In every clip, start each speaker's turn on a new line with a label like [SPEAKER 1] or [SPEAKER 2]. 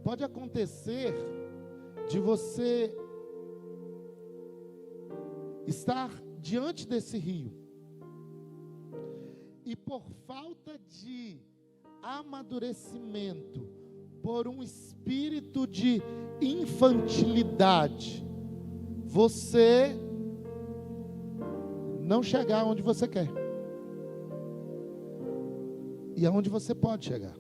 [SPEAKER 1] Pode acontecer de você estar diante desse rio e por falta de amadurecimento, por um espírito de infantilidade, você não chegar onde você quer e aonde você pode chegar.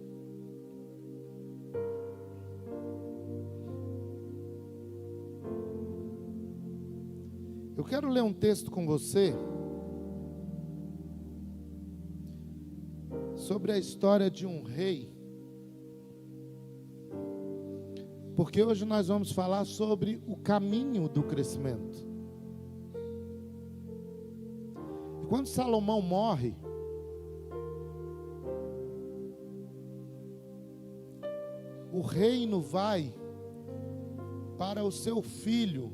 [SPEAKER 1] Eu quero ler um texto com você sobre a história de um rei, porque hoje nós vamos falar sobre o caminho do crescimento. E quando Salomão morre, o reino vai para o seu filho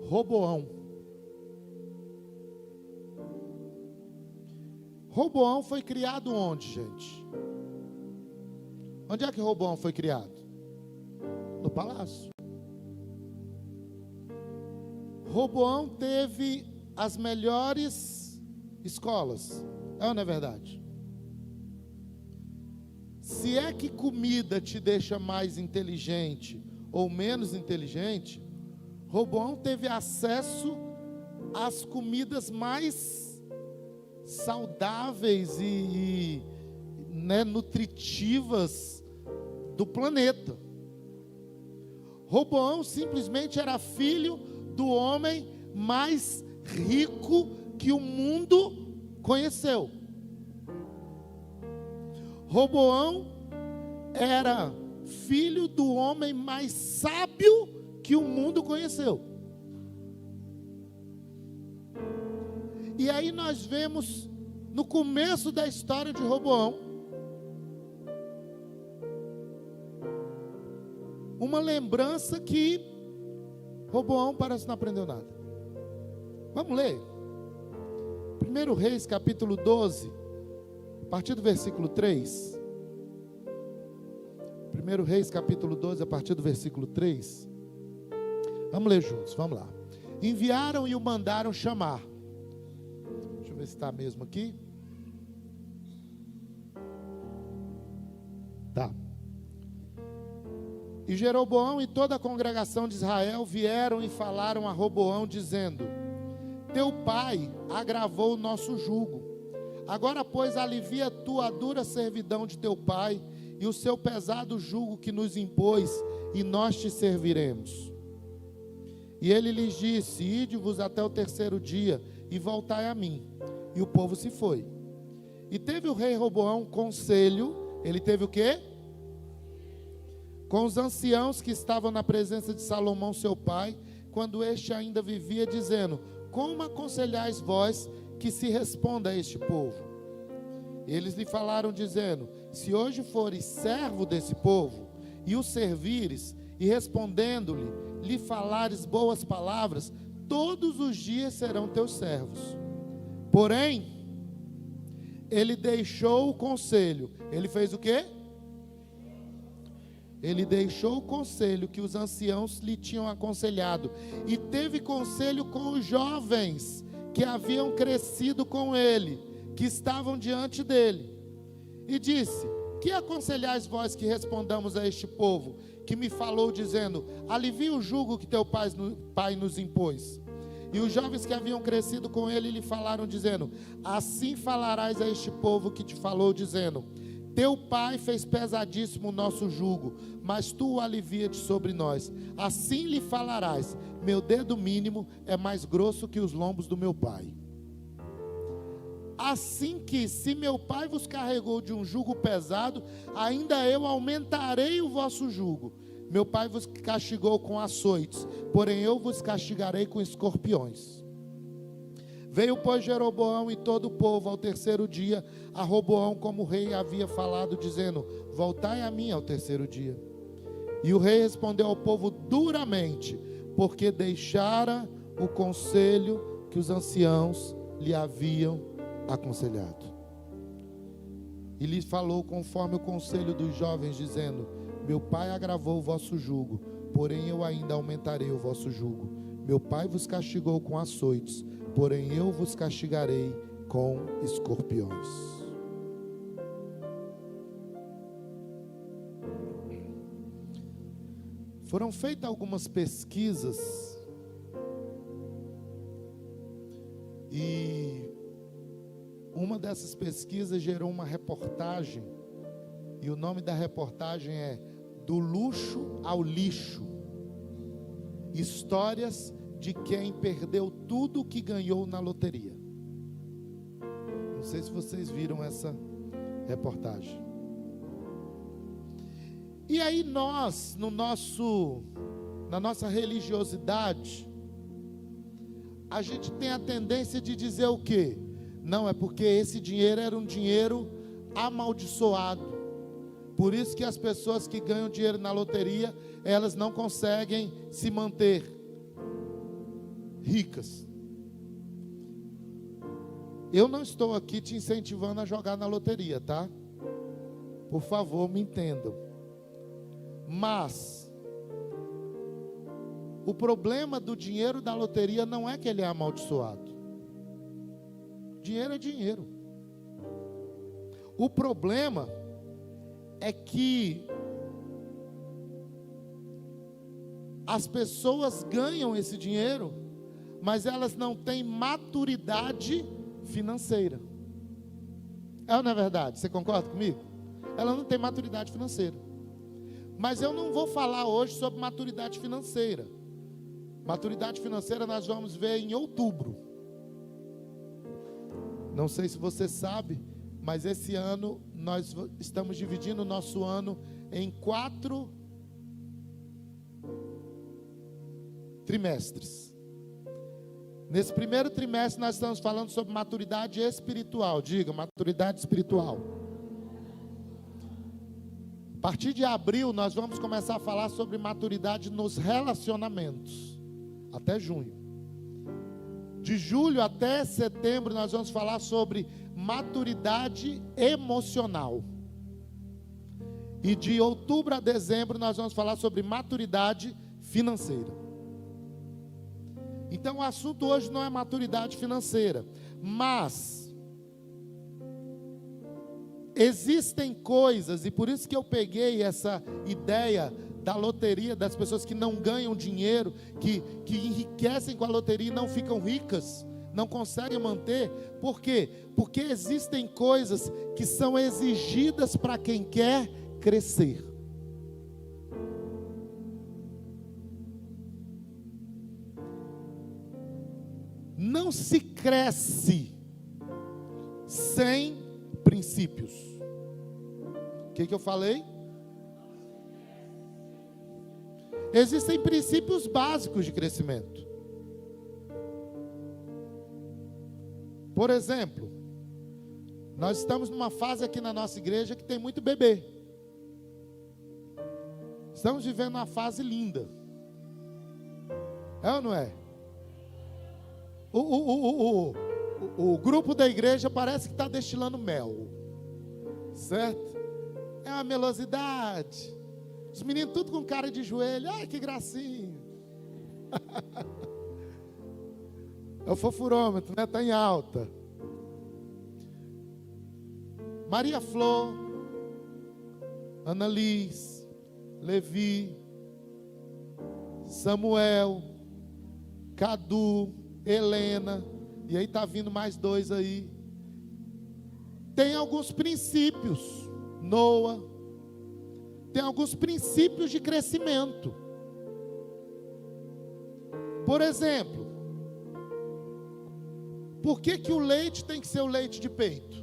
[SPEAKER 1] Roboão. Roboão foi criado onde, gente? Onde é que Roboão foi criado? No palácio. Roboão teve as melhores escolas. É ou não é verdade? Se é que comida te deixa mais inteligente ou menos inteligente, Roboão teve acesso às comidas mais saudáveis e nutritivas do planeta. Roboão simplesmente era filho do homem mais rico que o mundo conheceu. Roboão era filho do homem mais sábio que o mundo conheceu. E aí nós vemos no começo da história de Roboão uma lembrança que Roboão parece não aprendeu nada. Vamos ler 1 Reis capítulo 12, a partir do versículo 3. 1 Reis capítulo 12, a partir do versículo 3. Vamos ler juntos, vamos lá. Enviaram e o mandaram chamar. Deixa eu ver se está mesmo aqui. Tá. E Jeroboão e toda a congregação de Israel vieram e falaram a Roboão, dizendo: teu pai agravou o nosso jugo. Agora, pois, alivia tu a dura servidão de teu pai e o seu pesado jugo que nos impôs, e nós te serviremos. E ele lhes disse: ide-vos até o terceiro dia e voltai a mim. E o povo se foi. E teve o rei Roboão conselho. Ele teve o quê? Com os anciãos que estavam na presença de Salomão seu pai, quando este ainda vivia, dizendo: como aconselhais vós que se responda a este povo? Eles lhe falaram, dizendo: se hoje fores servo desse povo, e o servires, e respondendo-lhe, lhe falares boas palavras, todos os dias serão teus servos. Porém, ele deixou o conselho. Ele fez o quê? Ele deixou o conselho que os anciãos lhe tinham aconselhado, e teve conselho com os jovens que haviam crescido com ele, que estavam diante dele, e disse: que aconselhais vós que respondamos a este povo, que me falou dizendo: alivia o jugo que teu pai nos impôs? E os jovens que haviam crescido com ele lhe falaram, dizendo: assim falarás a este povo que te falou, dizendo: teu pai fez pesadíssimo o nosso jugo, mas tu o alivia-te sobre nós. Assim lhe falarás: meu dedo mínimo é mais grosso que os lombos do meu pai. Assim que, se meu pai vos carregou de um jugo pesado, ainda eu aumentarei o vosso jugo. Meu pai vos castigou com açoites, porém eu vos castigarei com escorpiões. Veio, pois, Jeroboão e todo o povo ao terceiro dia a Roboão, como o rei havia falado, dizendo: voltai a mim ao terceiro dia. E o rei respondeu ao povo duramente, porque deixara o conselho que os anciãos lhe haviam aconselhado. E lhe falou conforme o conselho dos jovens, dizendo: Meu pai agravou o vosso jugo, porém eu ainda aumentarei o vosso jugo. Meu pai vos castigou com açoites, porém eu vos castigarei com escorpiões. Foram feitas algumas pesquisas e uma dessas pesquisas gerou uma reportagem, e o nome da reportagem é Do Luxo ao Lixo. Histórias de quem perdeu tudo o que ganhou na loteria. Não sei se vocês viram essa reportagem. E aí nós, na nossa religiosidade, a gente tem a tendência de dizer o quê? Não, é porque esse dinheiro era um dinheiro amaldiçoado. Por isso que as pessoas que ganham dinheiro na loteria, elas não conseguem se manter ricas. Eu não estou aqui te incentivando a jogar na loteria, tá? Por favor, me entendam. Mas o problema do dinheiro da loteria não é que ele é amaldiçoado. Dinheiro é dinheiro. O problema é que as pessoas ganham esse dinheiro, mas elas não têm maturidade financeira. É ou não é verdade? Você concorda comigo? Ela não tem maturidade financeira. Mas eu não vou falar hoje sobre maturidade financeira. Maturidade financeira nós vamos ver em outubro. Não sei se você sabe, mas esse ano nós estamos dividindo o nosso ano em 4 trimestres. Nesse primeiro trimestre nós estamos falando sobre maturidade espiritual. Diga, maturidade espiritual. A partir de abril nós vamos começar a falar sobre maturidade nos relacionamentos, até junho. De julho até setembro nós vamos falar sobre maturidade emocional. E de outubro a dezembro nós vamos falar sobre maturidade financeira. Então o assunto hoje não é maturidade financeira, mas existem coisas, e por isso que eu peguei essa ideia da loteria, das pessoas que não ganham dinheiro, que enriquecem com a loteria e não ficam ricas, não conseguem manter. Por quê? Porque existem coisas que são exigidas para quem quer crescer. Não se cresce sem princípios. O que eu falei? Existem princípios básicos de crescimento. Por exemplo, nós estamos numa fase aqui na nossa igreja que tem muito bebê. Estamos vivendo uma fase linda. É ou não é? O grupo da igreja parece que está destilando mel. Certo? É uma melosidade. Os meninos tudo com cara de joelho. Ai, que gracinha. É o fofurômetro, né? Está em alta. Maria Flor, Ana Liz, Levi, Samuel, Cadu, Helena, e aí está vindo mais 2 aí. Tem alguns princípios. Noah. Tem alguns princípios de crescimento. Por exemplo, por que o leite tem que ser o leite de peito?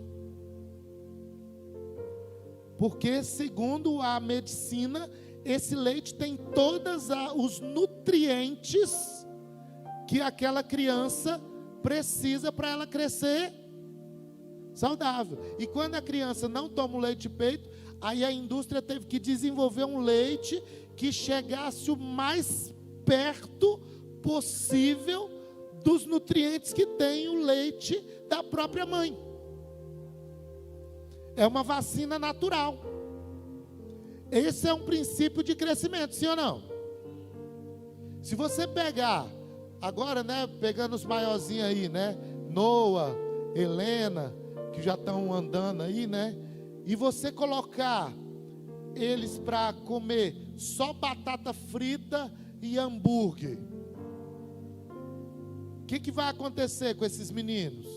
[SPEAKER 1] Porque, segundo a medicina, esse leite tem todos os nutrientes que aquela criança precisa para ela crescer saudável. E quando a criança não toma o leite de peito, aí a indústria teve que desenvolver um leite que chegasse o mais perto possível dos nutrientes que tem o leite da própria mãe. É uma vacina natural. Esse é um princípio de crescimento, sim ou não? Se você pegar, agora, né, pegando os maiorzinhos aí, né, Noah, Helena, que já estão andando aí, né, e você colocar eles para comer só batata frita e hambúrguer, o que vai acontecer com esses meninos?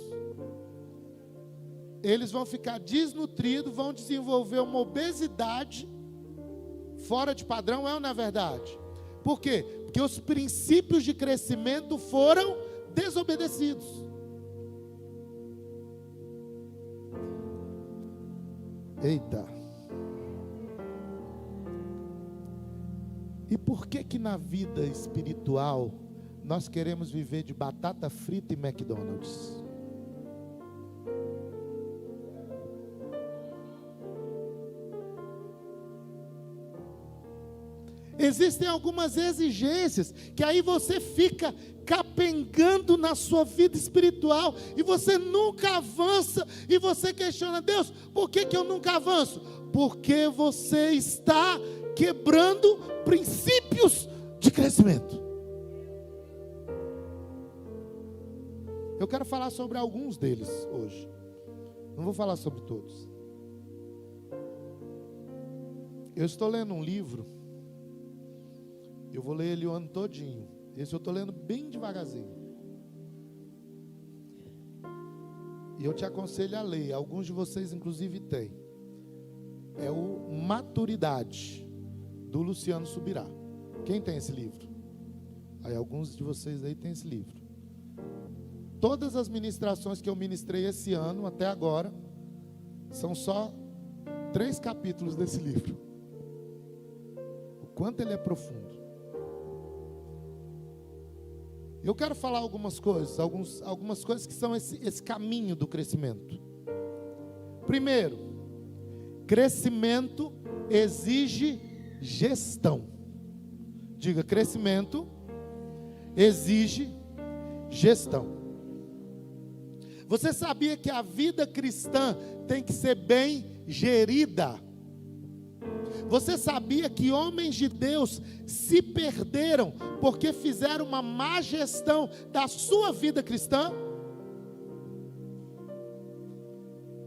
[SPEAKER 1] Eles vão ficar desnutridos, vão desenvolver uma obesidade fora de padrão, é ou não é verdade? Por quê? Porque os princípios de crescimento foram desobedecidos. Eita. E por que na vida espiritual nós queremos viver de batata frita e McDonald's? Existem algumas exigências que aí você fica capengando na sua vida espiritual e você nunca avança e você questiona: Deus, por que eu nunca avanço? Porque você está quebrando princípios de crescimento. Eu quero falar sobre alguns deles hoje, não vou falar sobre todos. Eu estou lendo um livro, eu vou ler ele o ano todinho. Esse eu estou lendo bem devagarzinho. E eu te aconselho a ler. Alguns de vocês inclusive têm. É o Maturidade, do Luciano Subirá. Quem tem esse livro? Aí alguns de vocês aí têm esse livro. Todas as ministrações que eu ministrei esse ano, até agora, são só 3 capítulos desse livro. O quanto ele é profundo. Eu quero falar algumas coisas, algumas coisas que são esse caminho do crescimento. Primeiro, crescimento exige gestão. Diga, crescimento exige gestão. Você sabia que a vida cristã tem que ser bem gerida? Você sabia que homens de Deus se perderam porque fizeram uma má gestão da sua vida cristã?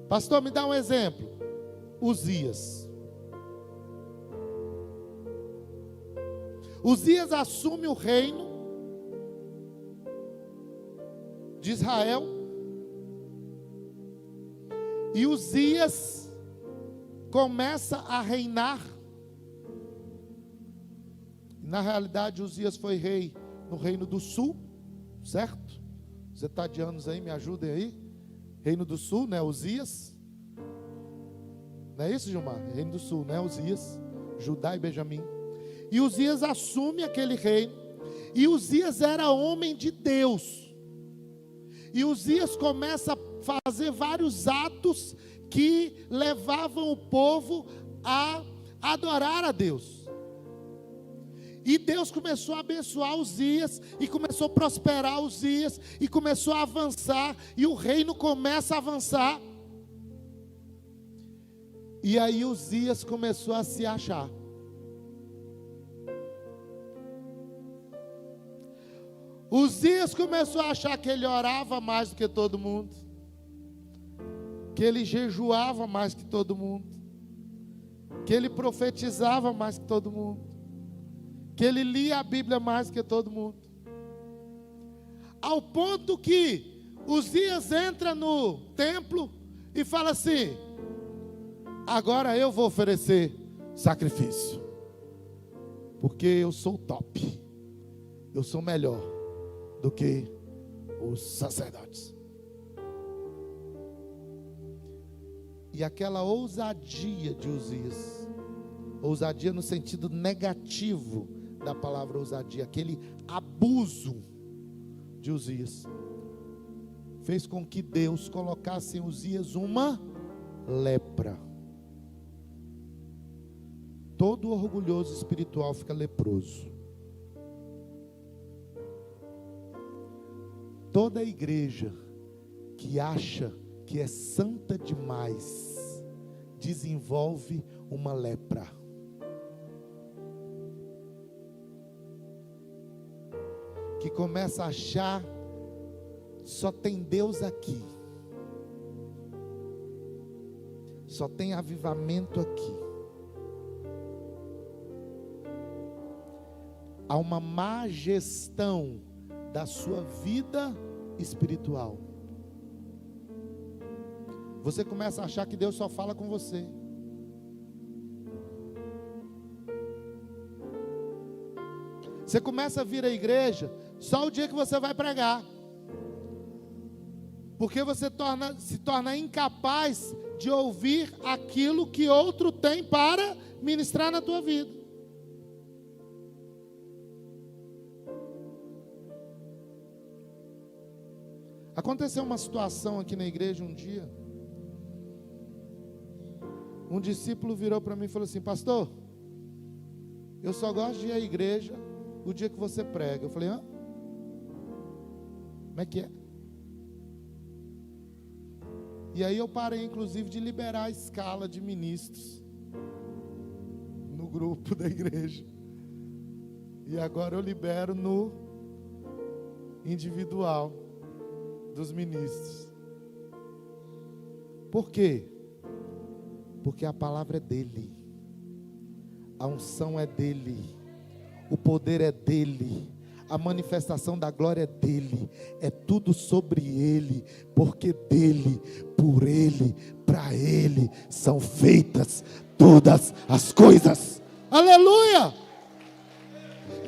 [SPEAKER 1] Pastor, me dá um exemplo. Uzias. Uzias assume o reino de Israel. E Uzias começa a reinar. Na realidade, Uzias foi rei no Reino do Sul, certo? Os etadianos aí, me ajudem aí. Reino do Sul, né? Uzias. Não é isso, Gilmar? Reino do Sul, né? Uzias, Judá e Benjamim. E Uzias assume aquele reino. E Uzias era homem de Deus. E Uzias começa a fazer vários atos que levavam o povo a adorar a Deus. E Deus começou a abençoar Uzias, e começou a prosperar Uzias, e começou a avançar, e o reino começa a avançar. E aí Uzias começou a se achar. Uzias começou a achar que ele orava mais do que todo mundo, que ele jejuava mais que todo mundo, que ele profetizava mais que todo mundo, que ele lia a Bíblia mais que todo mundo, ao ponto que Uzias entra no templo e fala assim: agora eu vou oferecer sacrifício, porque eu sou top, eu sou melhor do que os sacerdotes. E aquela ousadia de Uzias, ousadia no sentido negativo da palavra ousadia, aquele abuso de Uzias, fez com que Deus colocasse em Uzias uma lepra. Todo orgulhoso espiritual fica leproso. Toda igreja que acha que é santa demais desenvolve uma lepra. começa a achar só tem Deus aqui. Só tem avivamento aqui. Há uma má gestão da sua vida espiritual. Você começa a achar que Deus só fala com você. Você começa a vir à igreja só o dia que você vai pregar. Porque você se torna incapaz de ouvir aquilo que outro tem para ministrar na tua vida. Aconteceu uma situação aqui na igreja um dia. Um discípulo virou para mim e falou assim: pastor, eu só gosto de ir à igreja o dia que você prega. Eu falei: hã? Como é que é? E aí eu parei inclusive de liberar a escala de ministros no grupo da igreja. E agora eu libero no individual dos ministros. Por quê? Porque a palavra é dele, a unção é dele, o poder é dele, a manifestação da glória é dele, é tudo sobre ele, porque dele, por ele, para ele são feitas todas as coisas. Aleluia!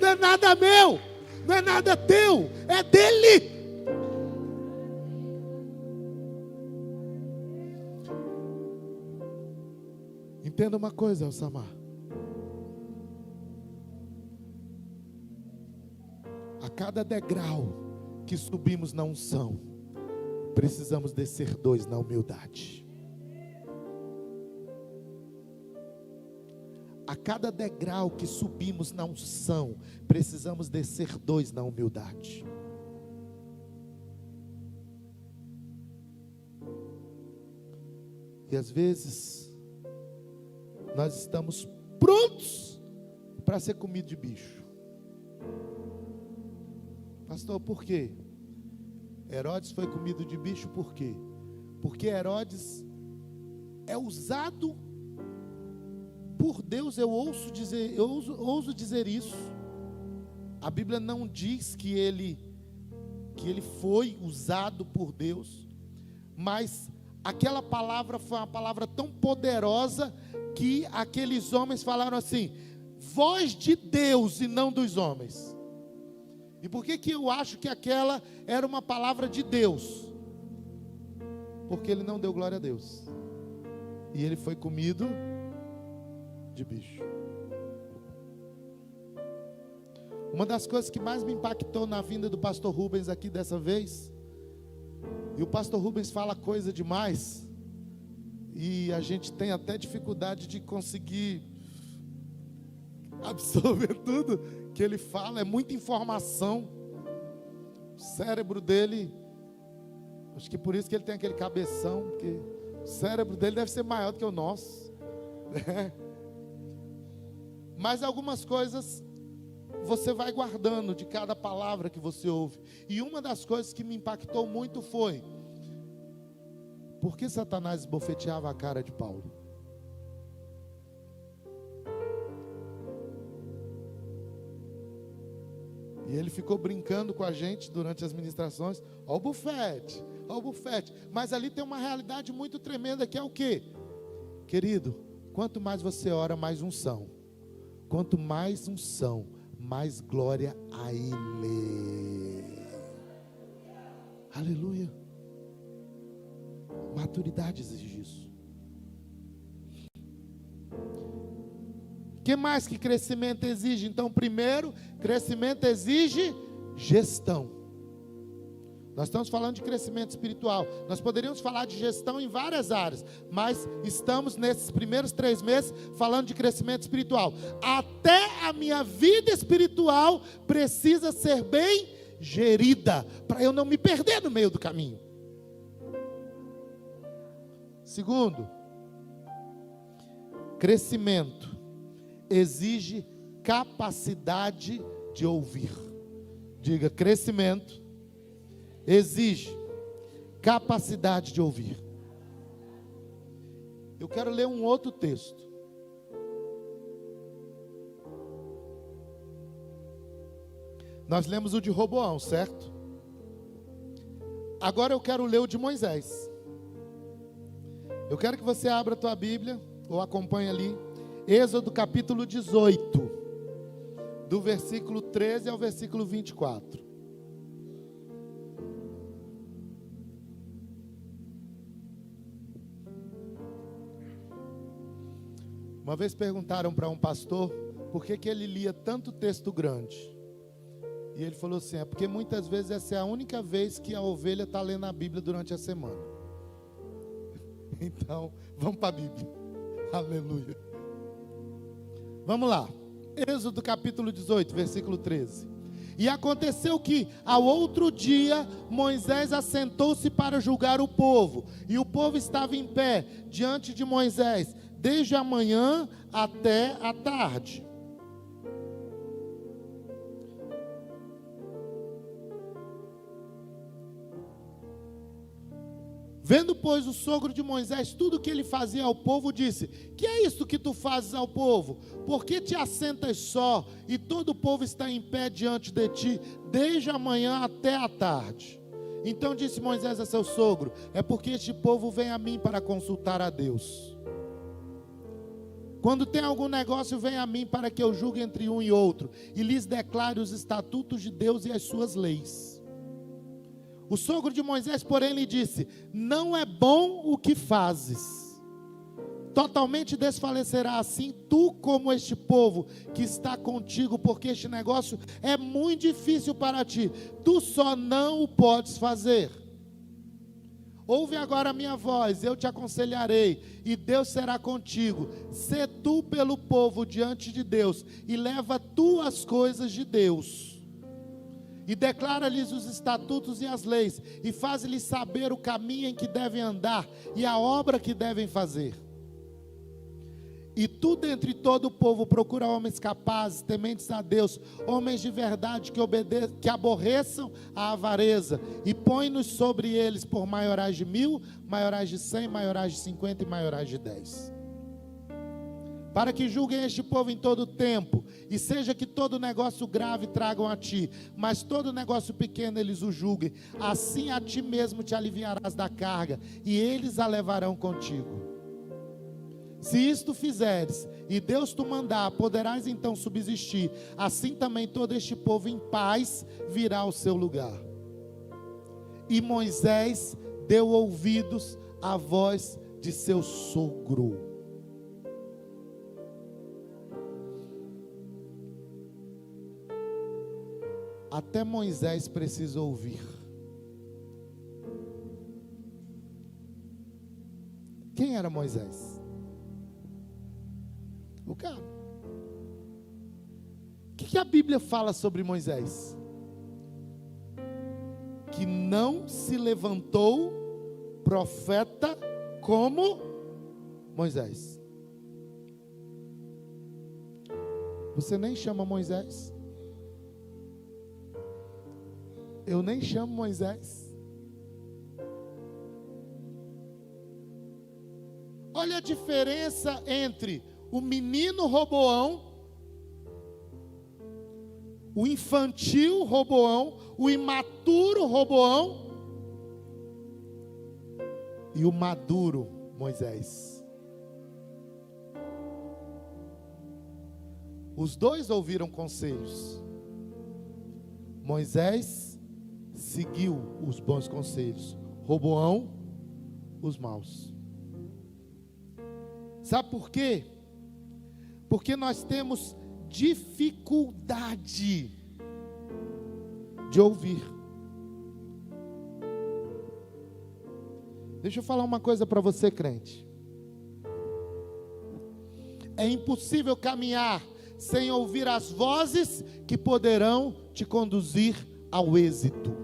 [SPEAKER 1] Não é nada meu, não é nada teu, é dele. Entenda uma coisa, Elsamar. A cada degrau que subimos na unção, precisamos descer 2 na humildade. A cada degrau que subimos na unção, precisamos descer 2 na humildade. E às vezes nós estamos prontos para ser comido de bicho. Pastor, por quê? Herodes foi comido de bicho por quê? Porque Herodes é usado por Deus. Eu ouso dizer isso. A Bíblia não diz que ele foi usado por Deus, mas aquela palavra foi uma palavra tão poderosa que aqueles homens falaram assim: voz de Deus e não dos homens. E por que eu acho que aquela era uma palavra de Deus? Porque ele não deu glória a Deus, e ele foi comido de bicho. Uma das coisas que mais me impactou na vinda do pastor Rubens aqui dessa vez, e o pastor Rubens fala coisa demais, e a gente tem até dificuldade de conseguir absorver tudo que ele fala, é muita informação. O cérebro dele, acho que por isso que ele tem aquele cabeção, porque o cérebro dele deve ser maior do que o nosso, né? Mas algumas coisas você vai guardando de cada palavra que você ouve. E uma das coisas que me impactou muito foi: por que Satanás esbofeteava a cara de Paulo? E ele ficou brincando com a gente durante as ministrações. Ó o bufete, ó o bufete. Mas ali tem uma realidade muito tremenda, que é o quê? Querido, quanto mais você ora, mais unção. Quanto mais unção, mais glória a Ele. Aleluia. Maturidade exige isso. O que mais que crescimento exige? Então, primeiro, crescimento exige gestão. Nós estamos falando de crescimento espiritual. Nós poderíamos falar de gestão em várias áreas, mas estamos nesses primeiros 3 meses falando de crescimento espiritual. Até a minha vida espiritual precisa ser bem gerida, para eu não me perder no meio do caminho. Segundo, crescimento exige capacidade de ouvir. Diga, crescimento exige capacidade de ouvir. Eu quero ler um outro texto. Nós lemos o de Roboão, certo? Agora eu quero ler o de Moisés. Eu quero que você abra a tua Bíblia, ou acompanhe ali, Êxodo capítulo 18, do versículo 13 ao versículo 24. Uma vez perguntaram para um pastor por que ele lia tanto texto grande. E ele falou assim, é porque muitas vezes essa é a única vez que a ovelha está lendo a Bíblia durante a semana. Então, vamos para a Bíblia. Aleluia. Vamos lá. Êxodo capítulo 18, versículo 13. E aconteceu que, ao outro dia, Moisés assentou-se para julgar o povo. E o povo estava em pé diante de Moisés, desde a manhã até a tarde. Vendo, pois, o sogro de Moisés tudo o que ele fazia ao povo, disse: que é isto que tu fazes ao povo? Por que te assentas só, e todo o povo está em pé diante de ti, desde a manhã até a tarde? Então disse Moisés a seu sogro: é porque este povo vem a mim para consultar a Deus. Quando tem algum negócio, vem a mim para que eu julgue entre um e outro, e lhes declare os estatutos de Deus e as suas leis. O sogro de Moisés, porém, lhe disse: não é bom o que fazes. Totalmente desfalecerá assim tu como este povo que está contigo, porque este negócio é muito difícil para ti. Tu só não o podes fazer. Ouve agora a minha voz, eu te aconselharei, e Deus será contigo. Sê tu pelo povo diante de Deus, e leva tu as coisas de Deus. E declara-lhes os estatutos e as leis, e faz-lhes saber o caminho em que devem andar, e a obra que devem fazer. E tu dentre todo o povo procura homens capazes, tementes a Deus, homens de verdade que aborreçam a avareza, e põe-nos sobre eles por maiorais de 1000, maiorais de 100, maiorais de 50 e maiorais de 10. Para que julguem este povo em todo o tempo, e seja que todo negócio grave tragam a ti, mas todo negócio pequeno eles o julguem, assim a ti mesmo te aliviarás da carga, e eles a levarão contigo. Se isto fizeres, e Deus te mandar, poderás então subsistir, assim também todo este povo em paz virá ao seu lugar. E Moisés deu ouvidos à voz de seu sogro. Até Moisés precisa ouvir. Quem era Moisés? O cara. O que a Bíblia fala sobre Moisés? Que não se levantou profeta como Moisés. Você nem chama Moisés. Eu nem chamo Moisés. Olha a diferença entre o menino Roboão, o infantil Roboão, o imaturo Roboão e o maduro Moisés. Os dois ouviram conselhos. Moisés seguiu os bons conselhos, Roboão os maus. Sabe por quê? Porque nós temos dificuldade de ouvir. Deixa eu falar uma coisa para você, crente. É impossível caminhar sem ouvir as vozes que poderão te conduzir ao êxito.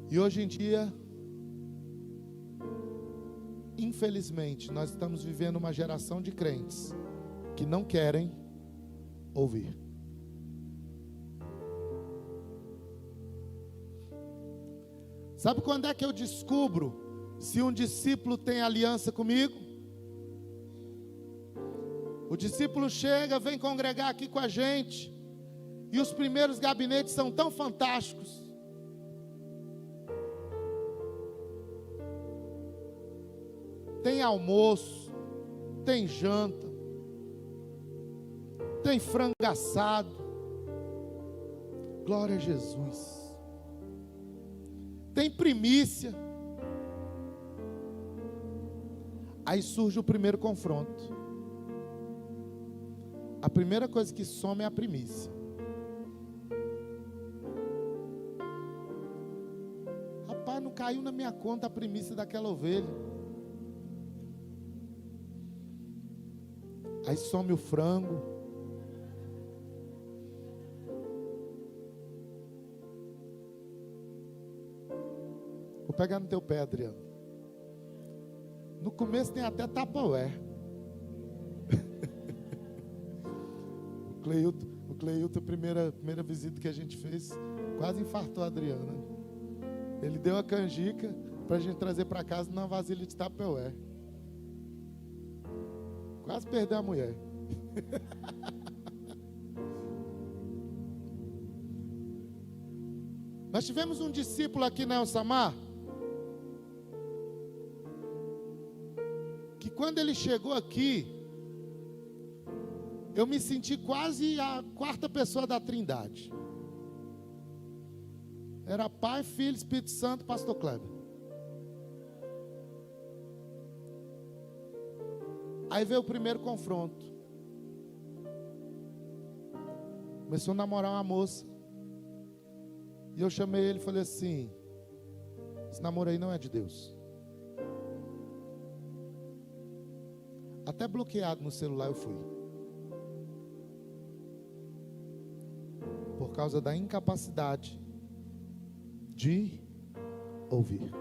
[SPEAKER 1] E hoje em dia, infelizmente, nós estamos vivendo uma geração de crentes que não querem ouvir. Sabe quando é que eu descubro se um discípulo tem aliança comigo? O discípulo chega, vem congregar aqui com a gente, e os primeiros gabinetes são tão fantásticos. Tem almoço, tem janta, tem frango assado. Glória a Jesus. Tem primícia. Aí surge o primeiro confronto. A primeira coisa que some é a primícia. Rapaz, não caiu na minha conta a primícia daquela ovelha. Aí some o frango. Vou pegar no teu pé, Adriano. No começo tem até Tupperware. O Cleilton, a primeira visita que a gente fez, quase infartou a Adriana. Ele deu a canjica para a gente trazer para casa numa vasilha de Tupperware. Quase perdeu a mulher. Nós tivemos um discípulo aqui na Elsamar, que quando ele chegou aqui, eu me senti quase a quarta pessoa da Trindade. Era Pai, Filho, Espírito Santo, Pastor Kleber. Aí veio o primeiro confronto. Começou a namorar uma moça. E eu chamei ele e falei assim: esse namoro aí não é de Deus. Até bloqueado no celular eu fui. Por causa da incapacidade de ouvir.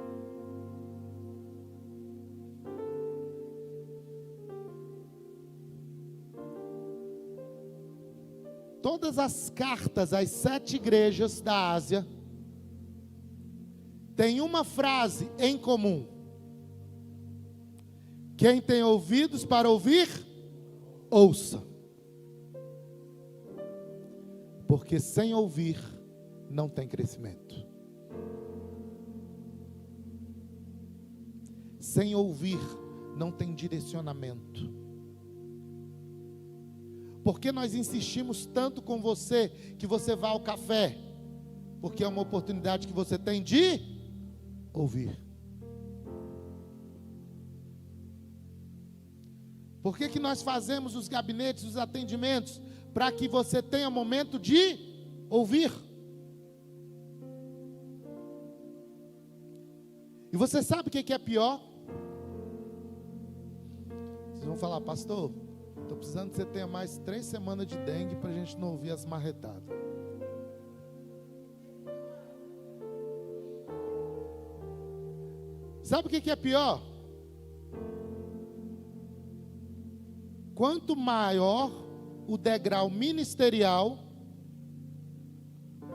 [SPEAKER 1] Todas as cartas às 7 igrejas da Ásia têm uma frase em comum: quem tem ouvidos para ouvir, ouça. Porque sem ouvir não tem crescimento. Sem ouvir não tem direcionamento. Porque nós insistimos tanto com você que você vá ao café? Porque é uma oportunidade que você tem de ouvir. Por que nós fazemos os gabinetes, os atendimentos? Para que você tenha momento de ouvir. E você sabe o que é pior? Vocês vão falar: pastor, estou precisando que você tenha mais 3 semanas de dengue para a gente não ouvir as marretadas. Sabe o que é pior? Quanto maior o degrau ministerial,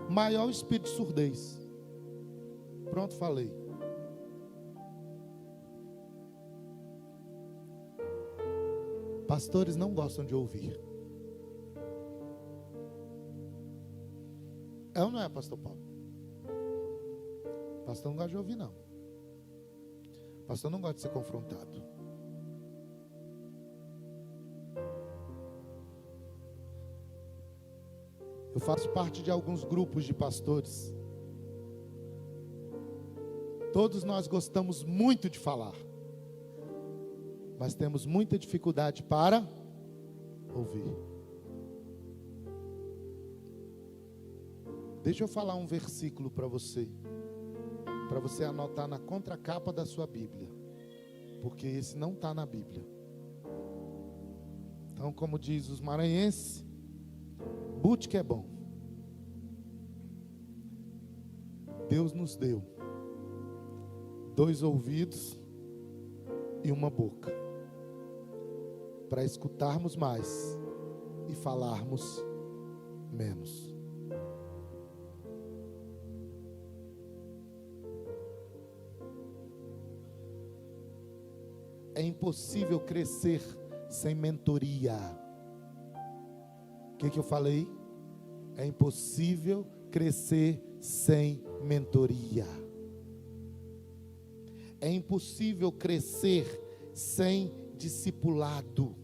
[SPEAKER 1] maior o espírito de surdez. Pronto, falei. Pastores não gostam de ouvir. É ou não é, pastor Paulo? Pastor não gosta de ouvir, não. Pastor não gosta de ser confrontado. Eu faço parte de alguns grupos de pastores. Todos nós gostamos muito de falar, mas temos muita dificuldade para ouvir. Deixa eu falar um versículo para você anotar na contracapa da sua Bíblia, porque esse não está na Bíblia. Então, como diz os maranhenses, bute que é bom. Deus nos deu 2 ouvidos e uma boca para escutarmos mais e falarmos menos. É impossível crescer sem mentoria. O que eu falei? É impossível crescer sem mentoria. É impossível crescer sem discipulado.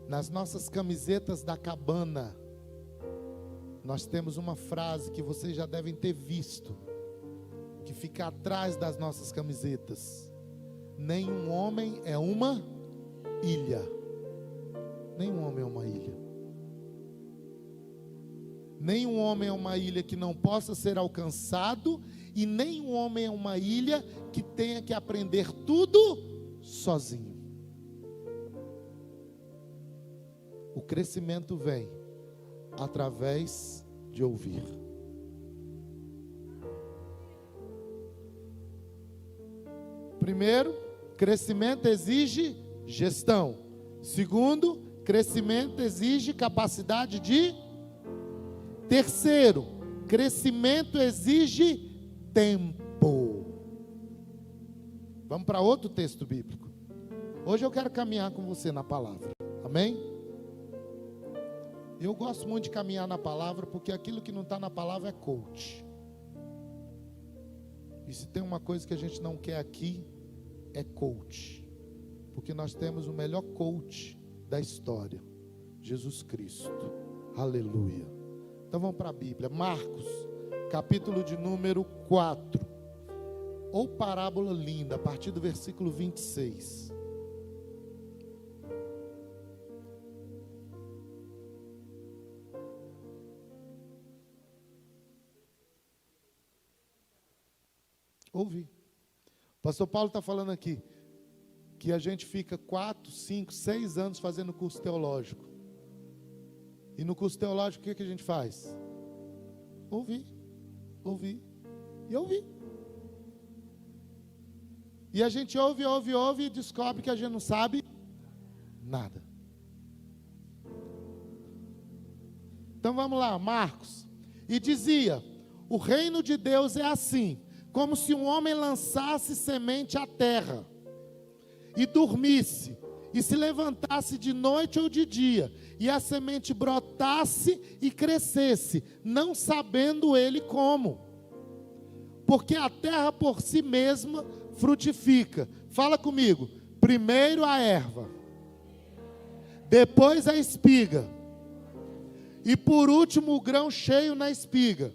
[SPEAKER 1] Nas nossas camisetas da Cabana, nós temos uma frase que vocês já devem ter visto, que fica atrás das nossas camisetas: nenhum homem é uma ilha. Nenhum homem é uma ilha. Nenhum homem é uma ilha que não possa ser alcançado, e nenhum homem é uma ilha que tenha que aprender tudo sozinho. O crescimento vem através de ouvir. Primeiro, crescimento exige gestão. Segundo, crescimento exige capacidade de. Terceiro, crescimento exige tempo. Vamos para outro texto bíblico. Hoje eu quero caminhar com você na palavra. Amém? Eu gosto muito de caminhar na palavra, porque aquilo que não está na palavra é coach. E se tem uma coisa que a gente não quer aqui, é coach. Porque nós temos o melhor coach da história, Jesus Cristo. Aleluia. Então vamos para a Bíblia. Marcos, capítulo de número 4. Ou parábola linda, a partir do versículo 26. Ouvi. O pastor Paulo está falando aqui que a gente fica 4, 5, 6 anos fazendo curso teológico. E no curso teológico o que a gente faz? Ouvir, ouvir e ouvir. E a gente ouve e descobre que a gente não sabe nada. Então vamos lá, Marcos. E dizia: o reino de Deus é assim, como se um homem lançasse semente à terra, e dormisse, e se levantasse de noite ou de dia, e a semente brotasse e crescesse, não sabendo ele como. Porque a terra por si mesma frutifica. Fala comigo. Primeiro a erva, depois a espiga, e por último o grão cheio na espiga.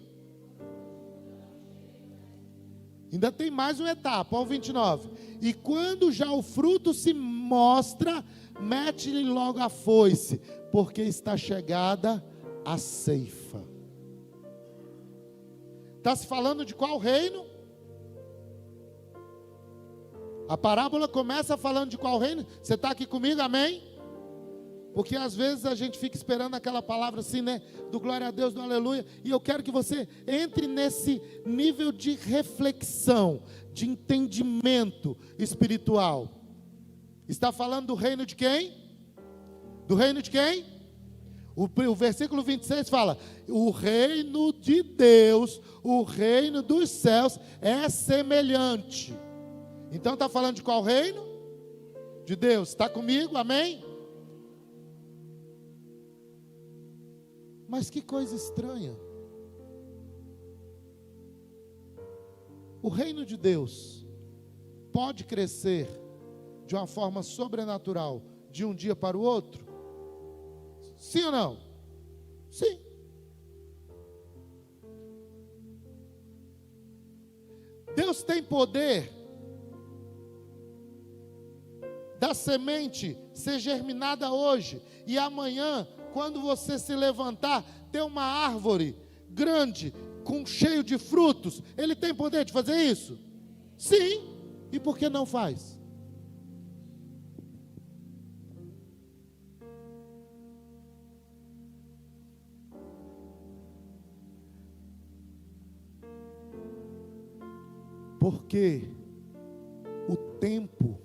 [SPEAKER 1] Ainda tem mais uma etapa, olha o 29. E quando já o fruto se mostra, mete-lhe logo a foice, porque está chegada a ceifa. Está se falando de qual reino? A parábola começa falando de qual reino? Você está aqui comigo, amém? Porque às vezes a gente fica esperando aquela palavra assim, né? Do glória a Deus, do aleluia. E eu quero que você entre nesse nível de reflexão, de entendimento espiritual. Está falando do reino de quem? Do reino de quem? O versículo 26 fala: o reino de Deus, o reino dos céus é semelhante. Então está falando de qual reino? De Deus. Está comigo? Amém? Mas que coisa estranha. O reino de Deus pode crescer de uma forma sobrenatural de um dia para o outro? Sim ou não? Sim. Deus tem poder da semente ser germinada hoje e amanhã, quando você se levantar, ter uma árvore grande, cheio de frutos. Ele tem poder de fazer isso? Sim. E por que não faz? Porque o tempo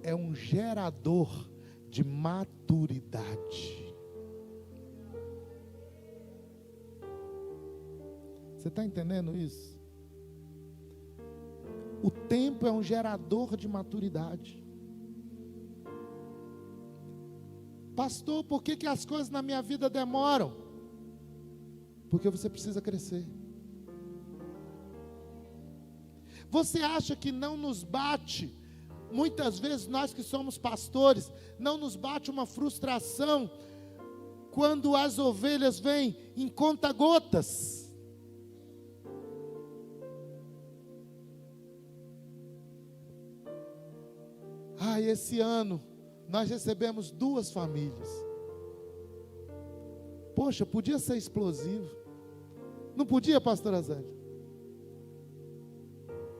[SPEAKER 1] é um gerador de maturidade. Você está entendendo isso? O tempo é um gerador de maturidade. Pastor, por que as coisas na minha vida demoram? Porque você precisa crescer. Você acha que não nos bate, muitas vezes nós que somos pastores, não nos bate uma frustração quando as ovelhas vêm em conta-gotas? Esse ano nós recebemos 2 famílias. Poxa, podia ser explosivo. Não podia, pastora Zélia?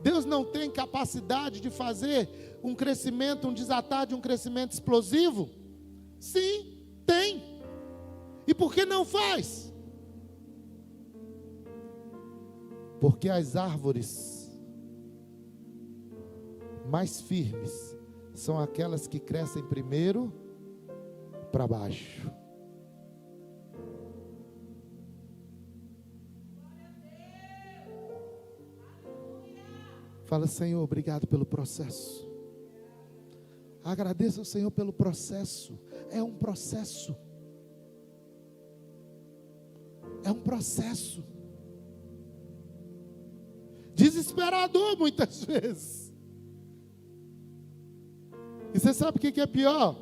[SPEAKER 1] Deus não tem capacidade de fazer um crescimento, um desatar de um crescimento explosivo? Sim, tem. E por que não faz? Porque as árvores mais firmes são aquelas que crescem primeiro para baixo. Fala, Senhor, obrigado pelo processo. Agradeça ao Senhor pelo processo. É um processo. É um processo. Desesperador muitas vezes. E você sabe o que é pior?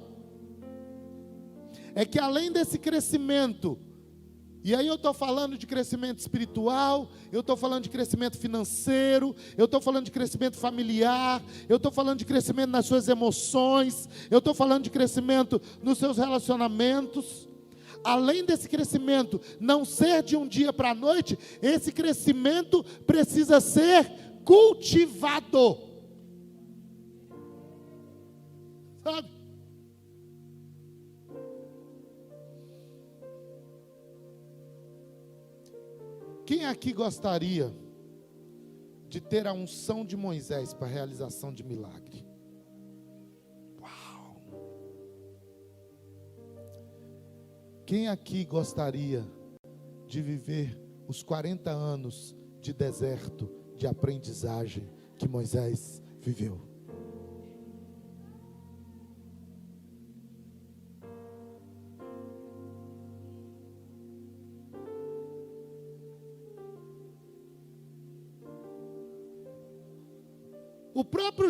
[SPEAKER 1] É que além desse crescimento, e aí eu estou falando de crescimento espiritual, eu estou falando de crescimento financeiro, eu estou falando de crescimento familiar, eu estou falando de crescimento nas suas emoções, eu estou falando de crescimento nos seus relacionamentos. Além desse crescimento não ser de um dia para a noite, esse crescimento precisa ser cultivado. Sabe? Quem aqui gostaria de ter a unção de Moisés para a realização de milagre? Uau! Quem aqui gostaria de viver os 40 anos de deserto, de aprendizagem que Moisés viveu? O próprio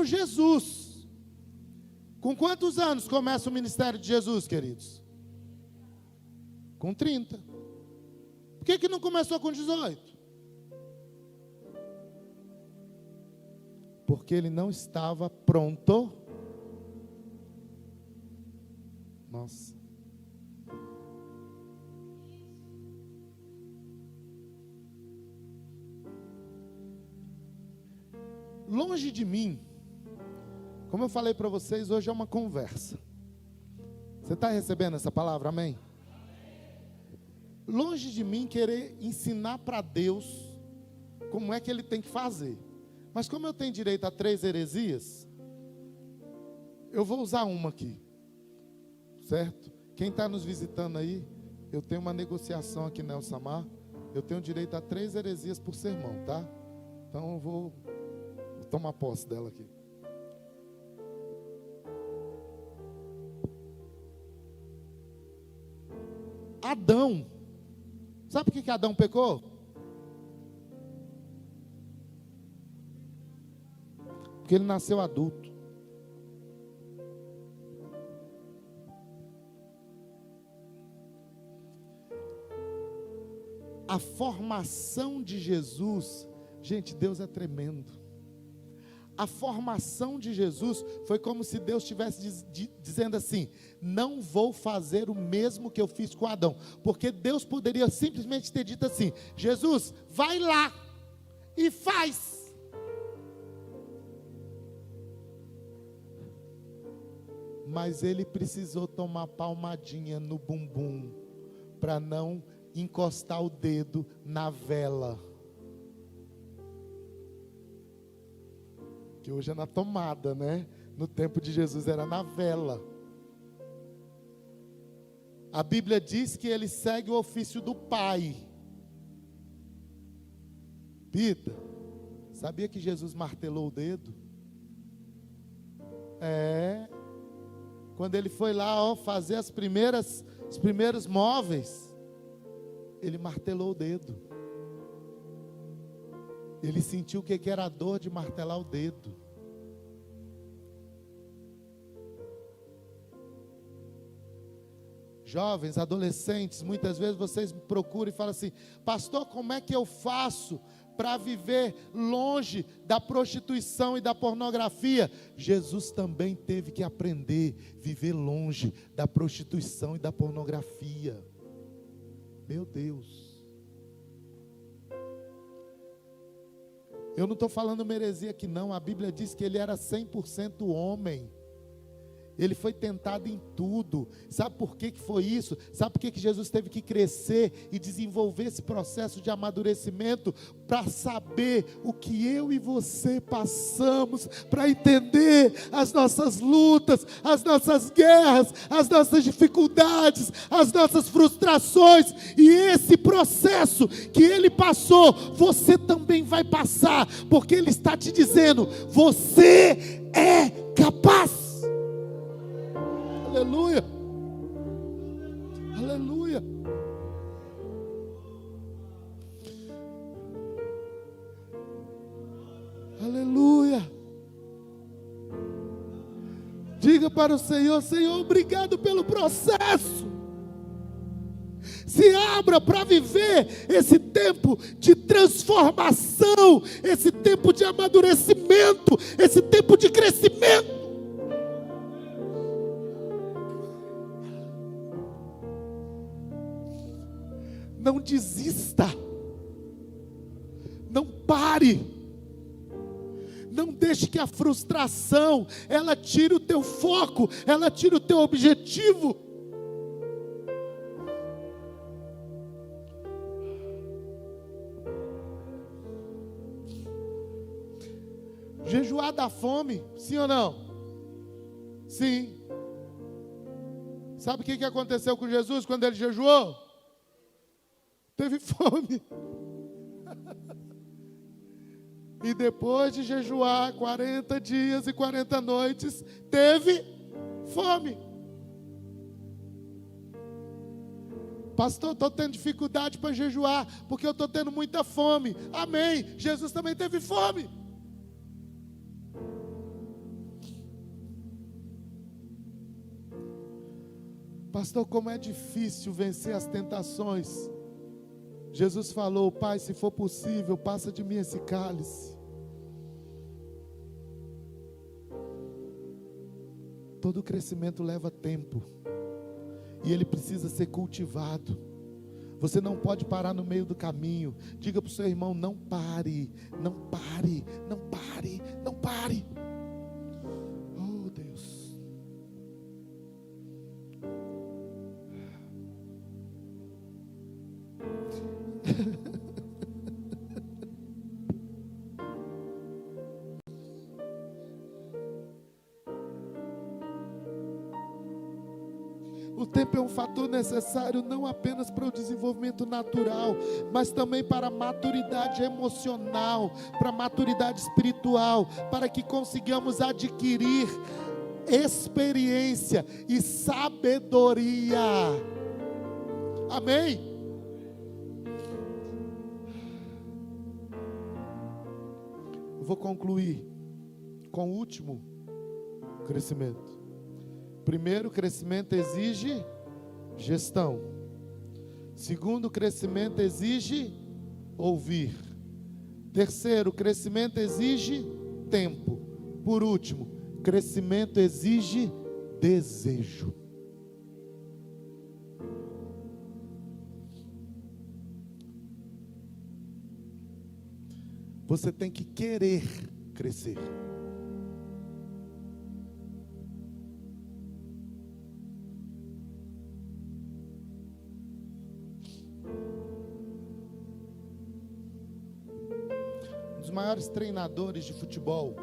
[SPEAKER 1] Jesus, com quantos anos começa o ministério de Jesus, queridos? Com 30. Por que não começou com 18? Porque ele não estava pronto. Nossa. Longe de mim, como eu falei para vocês, hoje é uma conversa. Você está recebendo essa palavra, amém? Longe de mim querer ensinar para Deus como é que Ele tem que fazer. Mas como eu tenho direito a 3 heresias, eu vou usar uma aqui, certo? Quem está nos visitando aí, eu tenho uma negociação aqui na El Samar, eu tenho direito a 3 heresias por sermão, tá? Então eu vou tomar posse dela aqui. Adão, sabe por que Adão pecou? Porque ele nasceu adulto. A formação de Jesus, gente, Deus é tremendo. A formação de Jesus foi como se Deus estivesse dizendo assim: não vou fazer o mesmo que eu fiz com Adão. Porque Deus poderia simplesmente ter dito assim: Jesus, vai lá e faz. Mas ele precisou tomar palmadinha no bumbum para não encostar o dedo na vela. Que hoje é na tomada, né? No tempo de Jesus era na vela. A Bíblia diz que ele segue o ofício do Pai. Pita, sabia que Jesus martelou o dedo? Quando ele foi lá, fazer os primeiros móveis, ele martelou o dedo. Ele sentiu o que era a dor de martelar o dedo. Jovens, adolescentes, muitas vezes vocês me procuram e falam assim: pastor, como é que eu faço para viver longe da prostituição e da pornografia? Jesus também teve que aprender a viver longe da prostituição e da pornografia. Meu Deus. Eu não estou falando heresia aqui não, a Bíblia diz que ele era 100% homem. Ele foi tentado em tudo. Sabe por que foi isso? Sabe por que Jesus teve que crescer e desenvolver esse processo de amadurecimento? Para saber o que eu e você passamos, para entender as nossas lutas, as nossas guerras, as nossas dificuldades, as nossas frustrações. E esse processo que ele passou, você também vai passar, porque ele está te dizendo: você é capaz. Aleluia, aleluia. Aleluia. Diga para o Senhor: Senhor, obrigado pelo processo. Se abra para viver esse tempo de transformação, esse tempo de amadurecimento, esse tempo de crescimento. Não desista, não pare, não deixe que a frustração, ela tire o teu foco, ela tire o teu objetivo. Jejuar dá fome, sim ou não? Sim. Sabe o que aconteceu com Jesus quando ele jejuou? Teve fome. E depois de jejuar 40 dias e 40 noites, teve fome. Pastor, estou tendo dificuldade para jejuar, porque eu estou tendo muita fome. Amém. Jesus também teve fome. Pastor, como é difícil vencer as tentações. Jesus falou: Pai, se for possível, passa de mim esse cálice. Todo crescimento leva tempo, e ele precisa ser cultivado. Você não pode parar no meio do caminho. Diga para o seu irmão: não pare, não pare, não pare, não pare. Oh Deus. O tempo é um fator necessário não apenas para o desenvolvimento natural, mas também para a maturidade emocional, para a maturidade espiritual, para que consigamos adquirir experiência e sabedoria. Amém? Vou concluir com o último crescimento. Primeiro, crescimento exige gestão. Segundo, crescimento exige ouvir. Terceiro, crescimento exige tempo. Por último, crescimento exige desejo. Você tem que querer crescer. Um dos maiores treinadores de futebol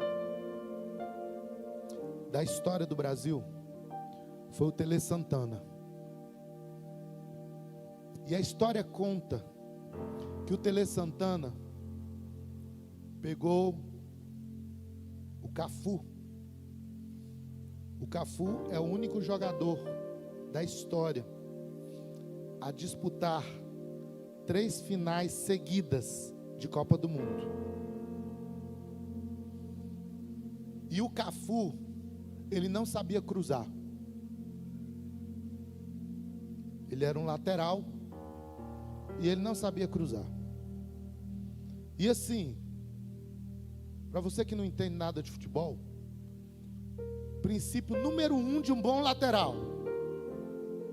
[SPEAKER 1] da história do Brasil foi o Tele Santana. E a história conta que o Tele Santana pegou o Cafu. O Cafu é o único jogador da história a disputar 3 finais seguidas de Copa do Mundo. E o Cafu, ele não sabia cruzar. Ele era um lateral e ele não sabia cruzar. E assim, para você que não entende nada de futebol, princípio número 1 de um bom lateral: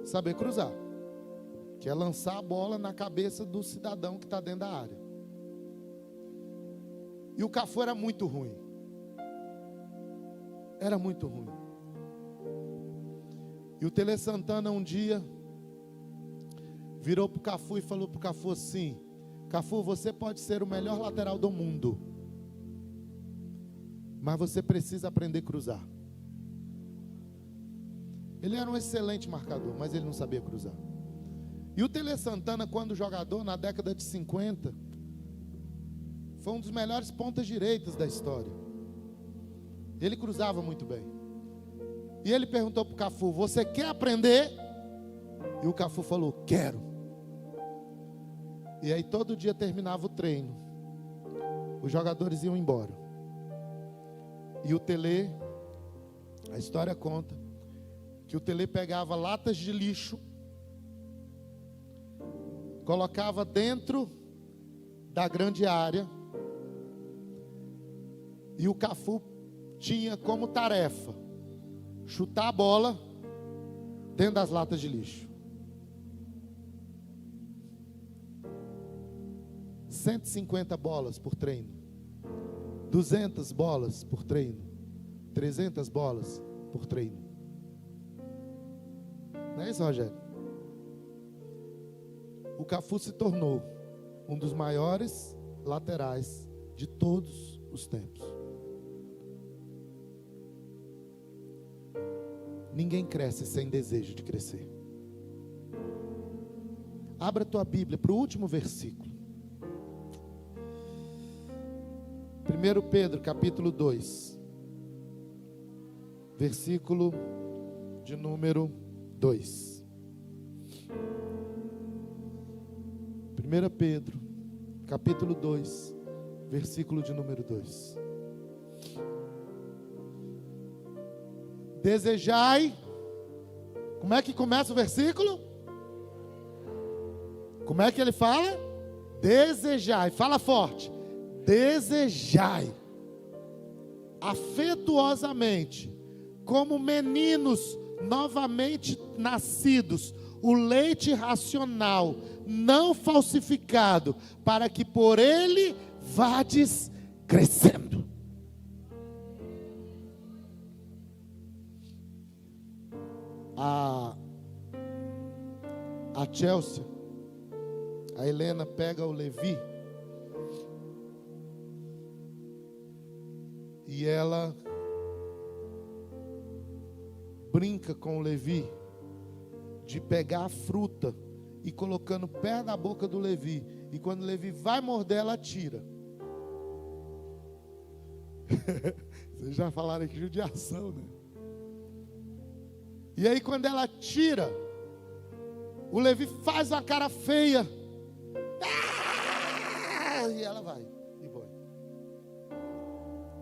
[SPEAKER 1] saber cruzar, que é lançar a bola na cabeça do cidadão que está dentro da área. E o Cafu era muito ruim. Era muito ruim. E o Tele Santana um dia virou para o Cafu e falou para o Cafu assim: Cafu, você pode ser o melhor lateral do mundo, mas você precisa aprender a cruzar. Ele era um excelente marcador, mas ele não sabia cruzar. E o Tele Santana, quando jogador, na década de 50, foi um dos melhores pontas direitas da história. Ele cruzava muito bem. E ele perguntou para o Cafu: você quer aprender? E o Cafu falou: quero. E aí todo dia terminava o treino, os jogadores iam embora. E o Tele, a história conta que o Tele pegava latas de lixo, colocava dentro da grande área, e o Cafu tinha como tarefa chutar a bola dentro das latas de lixo. 150 bolas por treino, 200 bolas por treino, 300 bolas por treino. Não é isso, Rogério? O Cafu se tornou um dos maiores laterais de todos os tempos. Ninguém cresce sem desejo de crescer. Abra a tua Bíblia para o último versículo. 1 Pedro capítulo 2, versículo de número 2. 1 Pedro capítulo 2, versículo de número 2. Desejai. Como é que começa o versículo? Como é que ele fala? Desejai. Fala forte. Desejai afetuosamente, como meninos novamente nascidos, o leite racional, não falsificado, para que por ele vades crescendo. A Chelsea, a Helena pega o Levi e ela brinca com o Levi de pegar a fruta e colocando perto da boca do Levi, e quando o Levi vai morder, ela tira. Vocês já falaram aqui judiação, né? E aí quando ela tira, o Levi faz uma cara feia, e ela vai embora.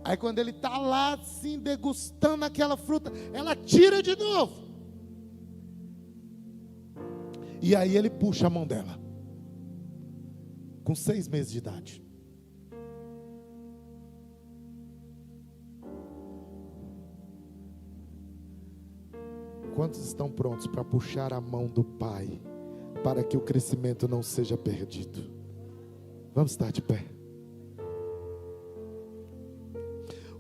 [SPEAKER 1] Aí quando ele está lá assim degustando aquela fruta, ela tira de novo. E aí ele puxa a mão dela, com 6 meses de idade. Quantos estão prontos para puxar a mão do Pai, para que o crescimento não seja perdido? Vamos estar de pé.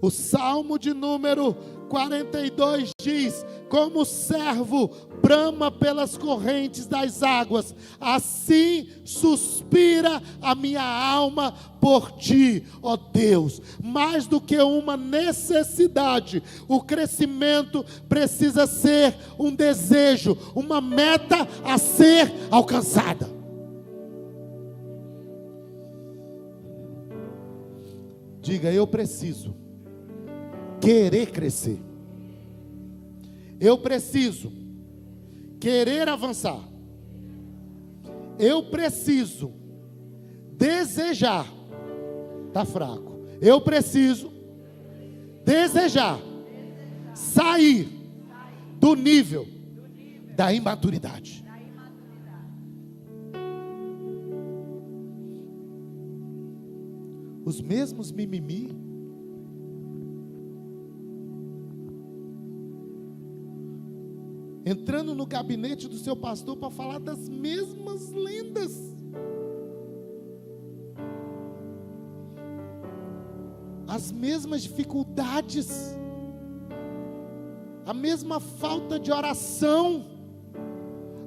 [SPEAKER 1] O Salmo de número 42 diz: como o servo brama pelas correntes das águas, assim suspira a minha alma por ti, ó Deus. Mais do que uma necessidade, o crescimento precisa ser um desejo, uma meta a ser alcançada. Diga: eu preciso querer crescer. Eu preciso querer avançar. Eu preciso desejar. Está fraco. Eu preciso desejar sair do nível da imaturidade. Os mesmos mimimi, entrando no gabinete do seu pastor para falar das mesmas lendas. As mesmas dificuldades, a mesma falta de oração,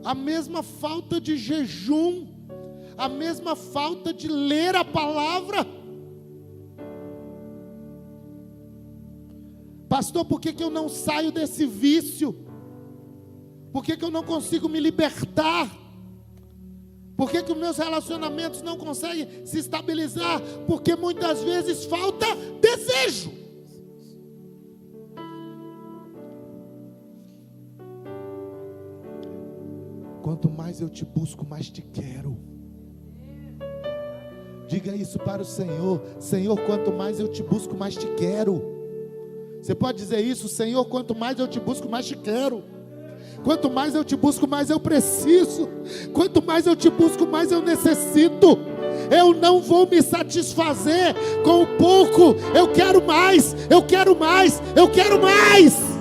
[SPEAKER 1] a mesma falta de jejum, a mesma falta de ler a palavra. Pastor, por que eu não saio desse vício? Por que eu não consigo me libertar? Por que os meus relacionamentos não conseguem se estabilizar? Porque muitas vezes falta desejo. Quanto mais eu te busco, mais te quero. Diga isso para o Senhor: Senhor, quanto mais eu te busco, mais te quero. Você pode dizer isso: Senhor, quanto mais eu te busco, mais te quero. Quanto mais eu te busco, mais eu preciso. Quanto mais eu te busco, mais eu necessito. Eu não vou me satisfazer com o pouco. Eu quero mais, eu quero mais, eu quero mais.